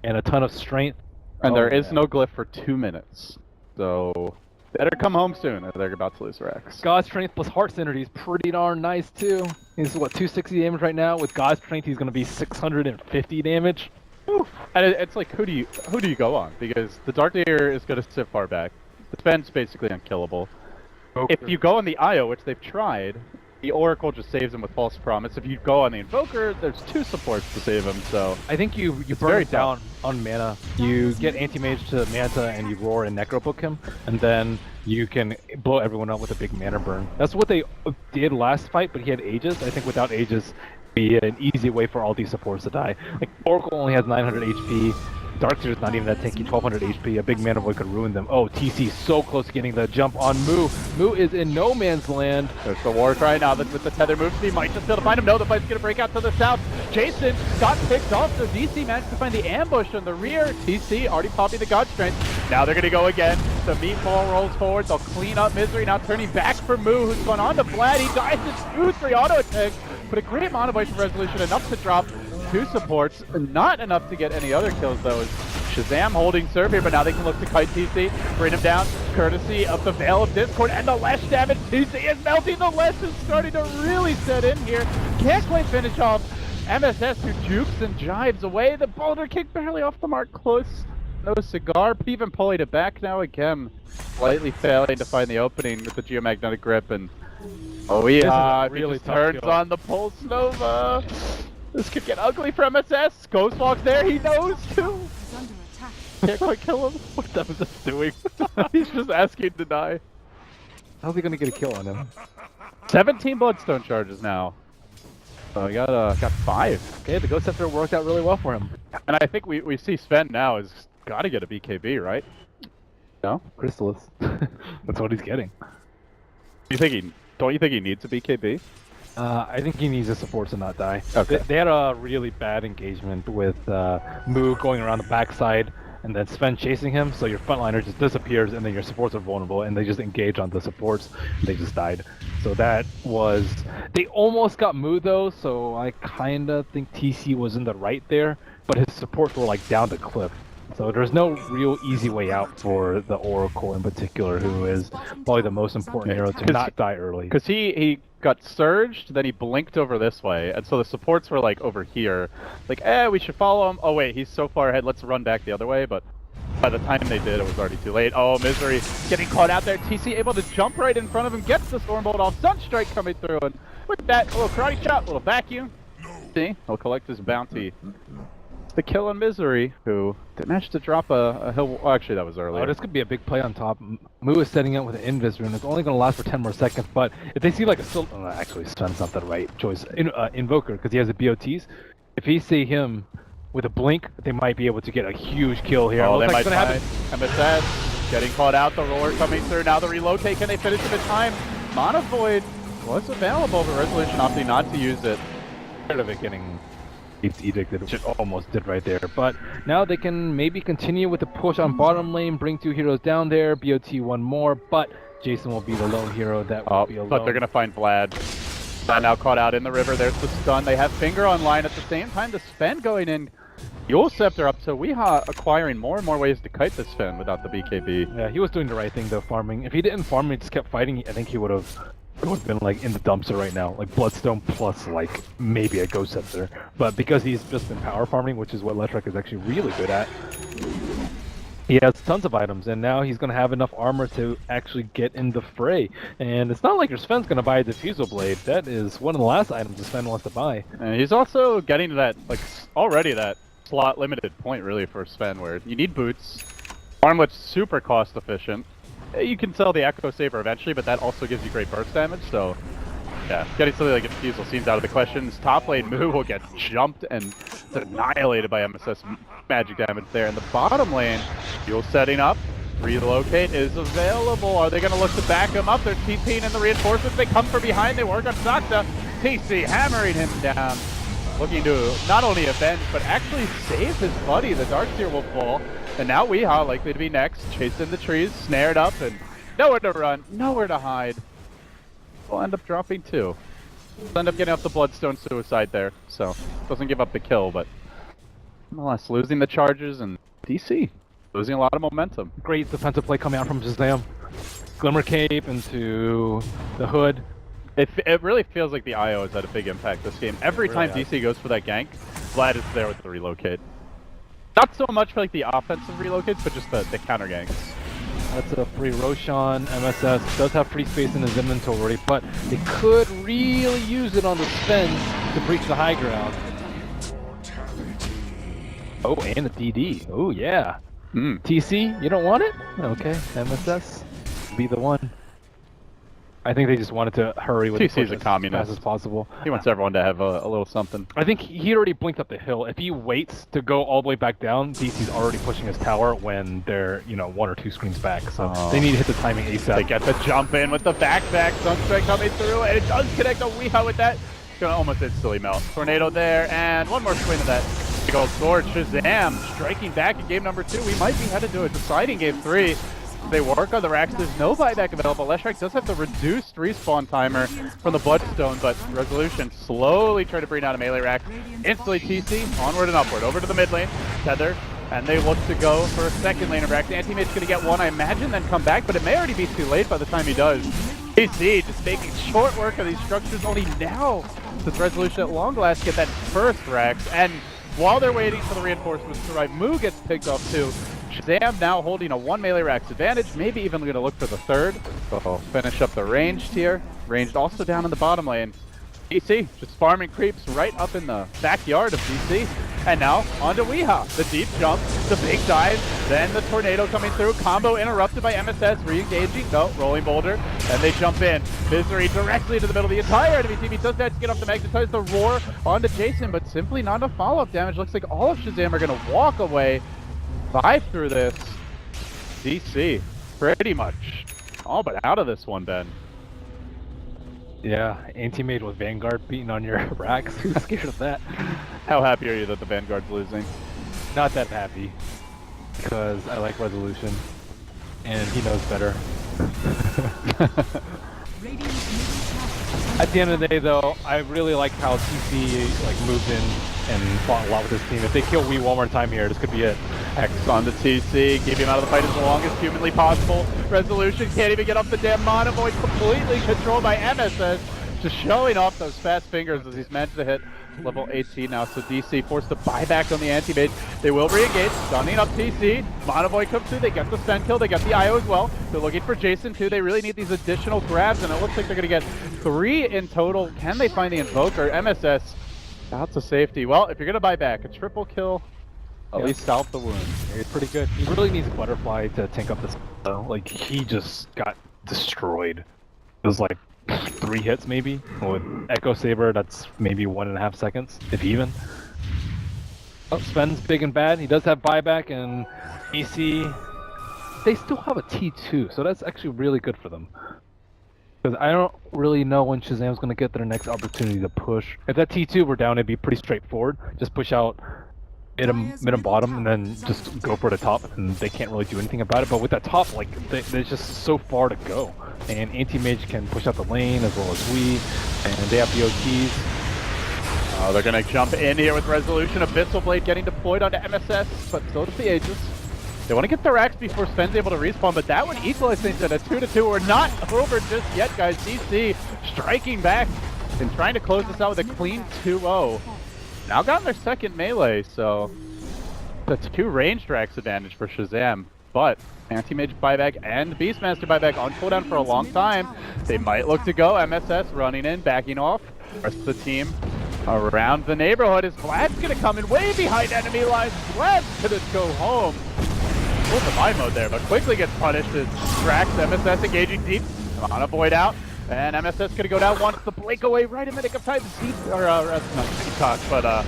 and a ton of strength. And there is no glyph for 2 minutes, so better come home soon or they're about to lose Rex. God Strength plus Heart Synergy is pretty darn nice too. He's what, 260 damage right now. With God Strength he's going to be 650 damage. Oof. And it's like, who do you go on? Because the Darkseer is going to sit far back. The Spend's basically unkillable. Okay. If you go on the Io, which they've tried, the Oracle just saves him with False Promise. If you go on the Invoker, there's 2 supports to save him, so... I think you burn it down on mana. You get Anti-Mage to Manta and you roar and Necrobook him, and then you can blow everyone up with a big mana burn. That's what they did last fight, but he had Aegis. I think without Aegis, be an easy way for all these supports to die. Like, Oracle only has 900 HP, Darkseer is not even that tanky, 1200 HP, a big mana void could ruin them. Oh, TC so close to getting the jump on Moo. Moo is in no man's land. There's the Warcry now that with the tether moves, he might just be able to find him. No, the fight's gonna break out to the south. Jason got picked off, so DC managed to find the ambush on the rear. TC already popping the God Strength. Now they're gonna go again. The Meatball rolls forward, they'll clean up Misery, now turning back for Moo, who's gone on to Vlad. He dies in 2-3 auto attacks, but a great mono void from Resolution, enough to drop 2 supports, not enough to get any other kills though. Shazam holding serve here, but now they can look to kite TC, bring him down, courtesy of the Veil of Discord, and the Lesh damage. TC is melting, the Lesh is starting to really set in here. Can't quite finish off MSS, who jukes and jives away. The Boulder Kick barely off the mark, close. No cigar, but even pulling it back now again. Slightly failing to find the opening with the Geomagnetic Grip, and oh yeah, really turns kill on the Pulse Nova. This could get ugly for MSS. Ghost walks there, he knows too. Can't quite kill him. What the is this doing? He's just asking to die. How's he gonna get a kill on him? 17 Bloodstone charges now. So he got 5. Okay, the Ghost Scepter worked out really well for him. And I think we see Sven now has got to get a BKB, right? No? Chrysalis. That's what he's getting. Don't you think he needs a BKB? I think he needs the support to not die. Okay. They had a really bad engagement with Moo going around the backside and then Sven chasing him, so your frontliner just disappears and then your supports are vulnerable and they just engage on the supports and they just died. So that was... They almost got Moo though, so I kinda think TC was in the right there, but his supports were like down the cliff. So there's no real easy way out for the Oracle in particular, who is probably the most important hero to not die early. Because he got surged, then he blinked over this way, and so the supports were like over here. Like, we should follow him. Oh wait, he's so far ahead, let's run back the other way, but by the time they did, it was already too late. Oh, Misery getting caught out there. TC able to jump right in front of him, gets the Stormbolt off, Sunstrike coming through, and with that, a little karate chop, a little vacuum. See, he'll collect his bounty. The kill on Misery, who managed to drop a hill. Oh, actually, that was earlier. Oh, this could be a big play on top. Mu is setting up with an Invis rune. It's only going to last for 10 more seconds, but if they see like a actually, Sven's not the right choice. Invoker, because he has the BOTs. If he see him with a blink, they might be able to get a huge kill here. Oh, they might find MSS getting caught out. The roller coming through. Now the relocate. Can they finish it in time? Mana Void was available, but Resolution opting not to use it. Scared of it getting Edict that it almost did right there, but now they can maybe continue with the push on bottom lane, bring 2 heroes down there, BOT 1 more, but Jason will be the lone hero that will be alone. But they're gonna find Vlad. Now caught out in the river, there's the stun. They have Finger online at the same time, the Sven going in. Yule Scepter up to Weeha acquiring more and more ways to kite this Sven without the BKB. Yeah, he was doing the right thing though, farming. If he didn't farm, he just kept fighting, I think he would have been like in the dumpster right now, like Bloodstone plus like maybe a Ghost Scepter. But because he's just been power farming, which is what Letrek is actually really good at, he has tons of items, and now he's going to have enough armor to actually get in the fray. And it's not like your Sven's going to buy a Diffusal Blade. That is one of the last items the Sven wants to buy. And he's also getting to that, like, already that slot limited point really for Sven, where you need boots, armlet's super cost efficient. You can sell the Echo Saber eventually, but that also gives you great burst damage, so yeah, getting something like a Diffusal seems out of the questions. Top lane Mu will get jumped and annihilated by MSS magic damage there. In the bottom lane, Fuel setting up, relocate is available. Are they going to look to back him up? They're TPing in the reinforcements. They come from behind, they work on Sakta. TC hammering him down, looking to not only avenge, but actually save his buddy. The Darkseer will fall. And now Weeha likely to be next, chased in the trees, snared up, and nowhere to run, nowhere to hide. We'll end up dropping 2. We'll end up getting up the Bloodstone Suicide there, so doesn't give up the kill, but nonetheless, losing the charges and DC, losing a lot of momentum. Great defensive play coming out from Shazam. Glimmer Cape into the hood. It really feels like the IO has had a big impact this game. Every time DC goes for that gank, Vlad is there with the relocate. Not so much for like the offensive relocates, but just the counter ganks. That's a free Roshan. MSS does have free space in his inventory, but they could really use it on the Sven to breach the high ground. Oh, and a DD. Oh, yeah. TC, you don't want it? Okay, MSS, be the one. I think they just wanted to hurry with TC's a as communist. fast as possible. He wants everyone to have a little something. I think he already blinked up the hill. If he waits to go all the way back down, DC's already pushing his tower when they're, 1 or 2 screens back. So they need to hit the timing ASAP. They get the jump in with the backpack. Sunstrike coming through, and it does connect on Weeha with that. It's gonna almost instantly melt. Tornado there, and one more swing of that big old sword. Shazam striking back in game number 2. We might be headed to a deciding game 3. They work on the racks. There's no buyback available. Leshrac does have the reduced respawn timer from the Bloodstone, but Resolution slowly trying to bring out a melee rack. Instantly TC, onward and upward, over to the mid lane, Tether, and they look to go for a second lane of racks. Anti-Mage's going to get one, I imagine, then come back, but it may already be too late by the time he does. TC just making short work of these structures. Only now does Resolution at long last get that first racks, and while they're waiting for the reinforcements to arrive, Mu gets picked off too. Shazam now holding a 1 melee rack's advantage, maybe even going to look for the third. So finish up the ranged here. Ranged also down in the bottom lane. DC just farming creeps right up in the backyard of DC. And now onto Weeha. The deep jump, the big dive, then the tornado coming through. Combo interrupted by MSS, re-engaging. No, rolling boulder. And they jump in. Misery directly to the middle of the entire enemy team. He does that to get off the magnetize, the roar onto Jason, but simply not enough follow-up damage. Looks like all of Shazam are going to walk away. 5 through this. DC, pretty much all but out of this one, Ben. Yeah, Anti-Mage with Vanguard beating on your racks. Who's scared of that? How happy are you that the Vanguard's losing? Not that happy, because I like Resolution, and he knows better. Radiant's middle tower At the end of the day, though, I really like how TC like moved in and fought a lot with his team. If they kill Wii one more time here, this could be it. X on the TC, keep him out of the fight as long as humanly possible. Resolution can't even get off the damn Mana Void, completely controlled by MSS. Just showing off those fast fingers as he's managed to hit level 18 now. So DC forced to buy back on the anti-mage. They will re-engage, stunning up TC. Mana Void comes through, they get the stun kill, they get the IO as well. They're looking for Jason too. They really need these additional grabs, and it looks like they're gonna get 3 in total. Can they find the Invoker? MSS out to safety. Well, if you're gonna buy back, a triple kill, at least salve the wound. It's pretty good. He really needs Butterfly to tank up this though. Like, he just got destroyed. It was like 3 hits maybe. With Echo Saber, that's maybe 1.5 seconds, if even. Oh, Sven's big and bad. He does have buyback, and EC, they still have a T2, so that's actually really good for them. Because I don't really know when Shazam's going to get their next opportunity to push. If that T2 were down, it'd be pretty straightforward. Just push out mid and bottom, and then just go for the top, and they can't really do anything about it. But with that top, like, there's just so far to go. And Anti-Mage can push out the lane as well as we, and they have BO3s. Oh, they're gonna jump in here with Resolution. Abyssal Blade getting deployed onto MSS, but so does the Aegis. They want to get their axe before Sven's able to respawn, but that would equalize things at a 2-2. We're not over just yet, guys. DC striking back and trying to close this out with a clean 2-0. Now gotten their second melee, so that's 2 ranged axe advantage for Shazam. But Anti-Mage buyback and Beastmaster buyback on cooldown for a long time. They might look to go. MSS running in, backing off. The rest of the team around the neighborhood is Vlad's gonna come in way behind enemy lines. Vlad's gonna go home. Full divine mode there, but quickly gets punished as Drax, MSS engaging deep. Mana Void out. And MSS gonna go down once the break away right in the nick of time. That's not Peacock, but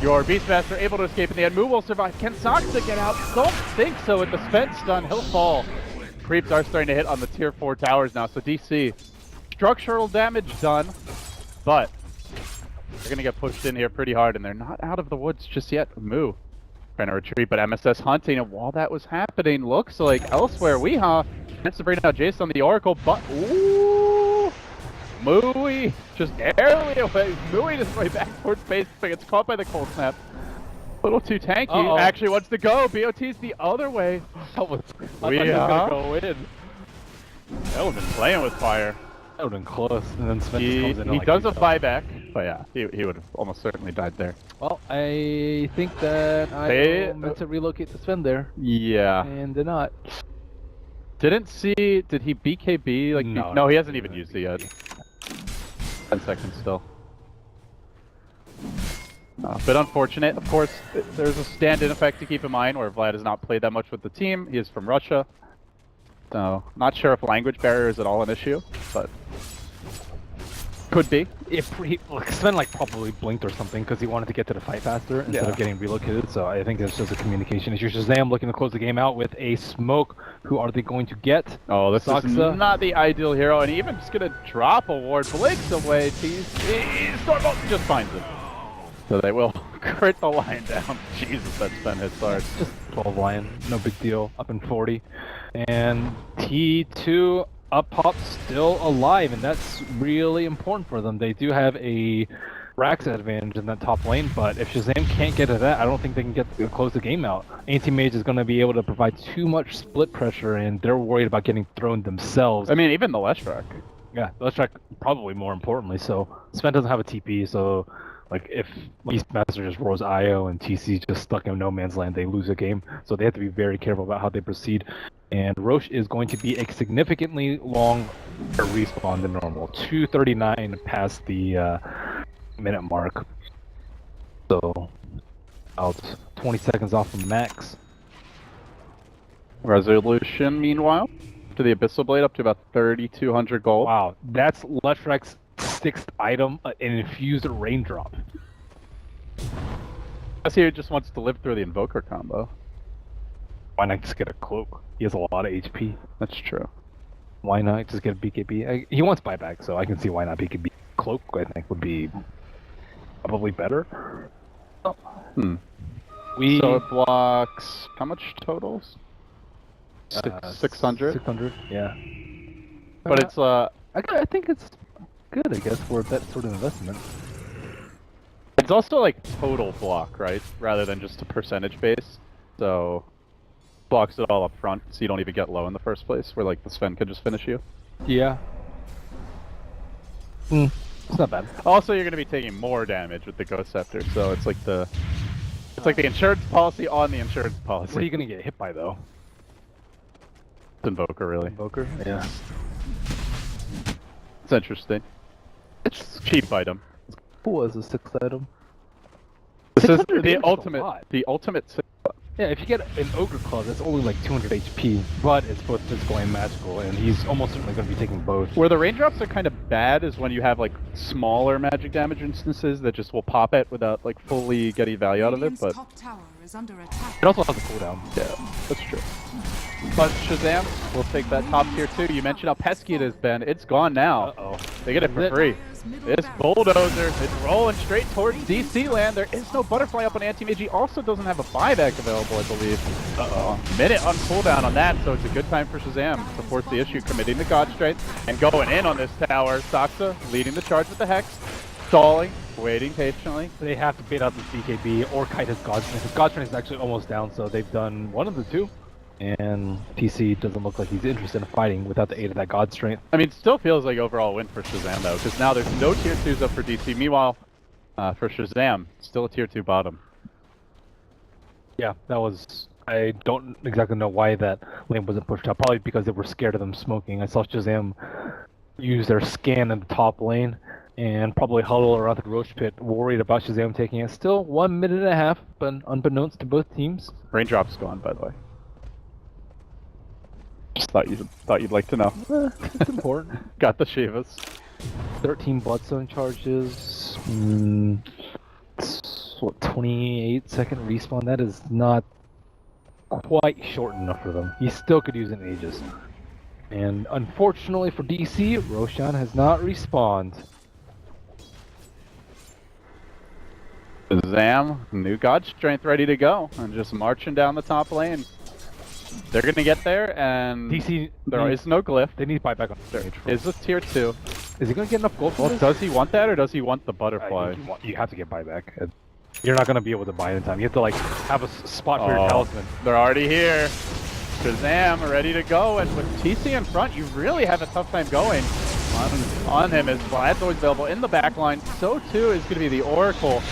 your Beastmaster able to escape in the end. Moo will survive. Can Soxa get out? Don't think so. With the spent stun, he'll fall. Creeps are starting to hit on the tier 4 towers now, so DC. Structural damage done, but they're gonna get pushed in here pretty hard, and they're not out of the woods just yet. Moo trying to retreat, but MSS hunting, and while that was happening, looks like elsewhere, Weehaw wants to bring out Jace on the Oracle, but ooh, Mooey just barely away, mooing his way back towards base, but gets caught by the cold snap. A little too tanky, actually wants to go, BOT's the other way. I thought he was gonna go in. That would've been playing with fire. That would've been close, and then Sven comes in. He does a buyback, but yeah, he would have almost certainly died there. Well, I think that I meant to relocate the Sven there. Yeah. And did not. Didn't see, did he BKB? Like, no, he hasn't even used it yet. 10 seconds still. A bit unfortunate. Of course, there's a stand-in effect to keep in mind where Vlad has not played that much with the team. He is from Russia. So, not sure if language barrier is at all an issue, but could be. If Sven probably blinked or something because he wanted to get to the fight faster instead of getting relocated. So I think it's just a communication issue. Shazam looking to close the game out with a smoke. Who are they going to get? Oh, this is not the ideal hero, and even just gonna drop a ward. Blinks away. Stormbolt just finds it. So they will crit the lion down. Jesus, that's been his start. Just 12 lion, no big deal. Up in 40, and T2. Up pop still alive, and that's really important for them. They do have a Rax advantage in that top lane, but if Shazam can't get to that, I don't think they can close the game out. Anti-Mage is going to be able to provide too much split pressure, and they're worried about getting thrown themselves. I mean, even the Leshrac. Yeah, the Leshrac probably more importantly. So Sven doesn't have a TP, so like if Beastmaster just rolls IO and TC just stuck in no man's land, they lose a game. So they have to be very careful about how they proceed. And Roche is going to be a significantly longer respawn than normal. 2:39 past the minute mark. So about 20 seconds off from max. Resolution, meanwhile, to the Abyssal Blade up to about 3,200 gold. Wow, that's Leshrac's 6th item, an infused raindrop. I guess he just wants to live through the Invoker combo. Why not just get a cloak? He has a lot of HP. That's true. Why not just get a BKB? He wants buyback, so I can see why not BKB. Cloak, I think, would be probably better. Oh. So it blocks how much totals? 600? 600, yeah. But it's I think it's good, I guess, for that sort of investment. It's also like total block, right? Rather than just a percentage base. So blocks it all up front, so you don't even get low in the first place, where like the Sven could just finish you. Yeah. It's not bad. Also, you're going to be taking more damage with the Ghost Scepter, so it's like the insurance policy on the insurance policy. What are you gonna get hit by though? It's Invoker, really. Invoker? Yeah. It's interesting. It's a cheap item. Who was the 6th item? This is 600 the damage is a ultimate. lot. The ultimate. Yeah, if you get an Ogre Claw, that's only like 200 HP, but it's both physical and magical, and he's almost certainly going to be taking both. Where the raindrops are kind of bad is when you have like smaller magic damage instances that just will pop it without like fully getting value out of it, but top tower is under attack. It also has a cooldown. yeah, that's true. But Shazam, we'll take that top tier 2. You mentioned how pesky it has been. It's gone now. Uh-oh. They get it for free. This bulldozer is rolling straight towards DC land. There is no butterfly up on Anti-Mage. He also doesn't have a buyback available, I believe. Uh-oh. Minute on cooldown on that, so it's a good time for Shazam to force the issue, committing the God Strength and going in on this tower. Saksa leading the charge with the Hex, stalling, waiting patiently. They have to bait out this BKB or kite his God Strength. His God Strength is actually almost down, so they've done one of the two. And TC doesn't look like he's interested in fighting without the aid of that God Strength. I mean, it still feels like overall win for Shazam, though, because now there's no tier 2s up for DC. Meanwhile, for Shazam, still a tier 2 bottom. Yeah, that was... I don't exactly know why that lane wasn't pushed up. Probably because they were scared of them smoking. I saw Shazam use their scan in the top lane and probably huddle around the Roche pit, worried about Shazam taking it. Still 1 minute and a half, but unbeknownst to both teams. Raindrop's gone, by the way. Just thought you'd like to know. It's important. Got the Shivas. 13 Bloodstone charges. What, 28-second respawn? That is not quite short enough for them. He still could use an Aegis. And unfortunately for DC, Roshan has not respawned. Zam, new God Strength ready to go, and just marching down the top lane. They're gonna get there, and DC there is no glyph. They need buyback on There stage. is a tier 2. Is he gonna get enough gold for Well, this? does he want that, or does he want the butterfly? You have to get buyback. You're not gonna be able to buy it in time. You have to like have a spot for your talisman. They're already here. Shazam ready to go, and with TC in front, you really have a tough time going on him, as Vlad's always available in the back line. So too is going to be the Oracle.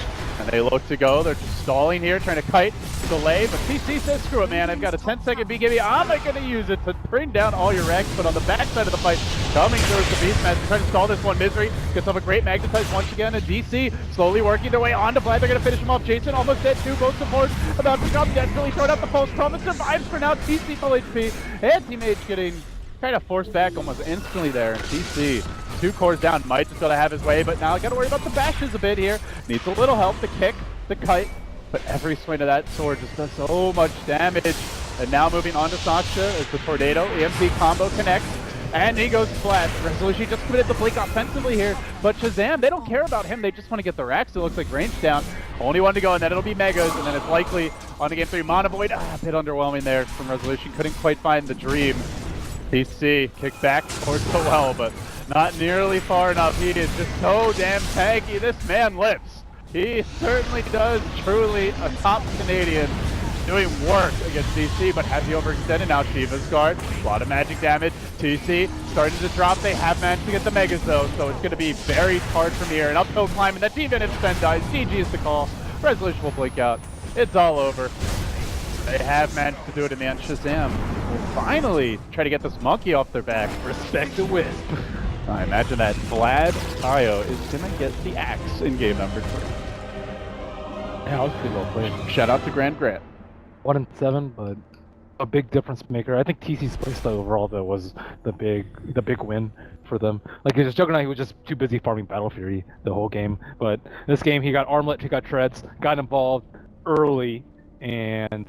And they look to go. They're just stalling here, trying to kite, delay. But TC says, screw it, man. I've got a 10-second BKB. I'm not going to use it to bring down all your wrecks. But on the backside of the fight, coming through is the Beastmaster, trying to stall this one. Misery gets off a great Magnetize once again. And DC slowly working their way onto Vlad. They're going to finish him off. Jason almost dead too. Both supports about to come. Desperately throwing out the pulse. Promise survives for now. TC full HP. Anti-Mage getting kind of forced back almost instantly there. DC 2 cores down, might just gotta have his way, but now I gotta worry about the bashes a bit here. Needs a little help, the kick, the kite, but every swing of that sword just does so much damage. And now moving on to Sasha as the Tornado EMP combo connects, and he goes flat. Resolution just committed the blink offensively here, but Shazam, they don't care about him, they just want to get the racks. It looks like range down. Only one to go, and then it'll be Megas, and then it's likely on to game 3. Mana Void, a bit underwhelming there from Resolution, couldn't quite find the dream. PC kicked back towards the well, but not nearly far enough. He is just so damn tanky. This man lives. He certainly does. Truly a top Canadian doing work against DC, but has he overextended now? Shiva's guard, a lot of magic damage. TC starting to drop. They have managed to get the Megas though, so it's going to be very hard from here. An uphill climb, and that even if Sven dies, GG is the call. Resolution will blink out. It's all over. They have managed to do it in the end. Shazam will finally try to get this monkey off their back. Respect the Wisp. I imagine that Vlad Tayo is going to get the axe in game number 3. Yeah, that was pretty well played. Shout out to Grand Grant. 1-7, but a big difference maker. I think TC's playstyle overall though was the big win for them. Like he was Juggernaut, he was just too busy farming Battle Fury the whole game. But this game he got Armlet, he got Treads, got involved early, and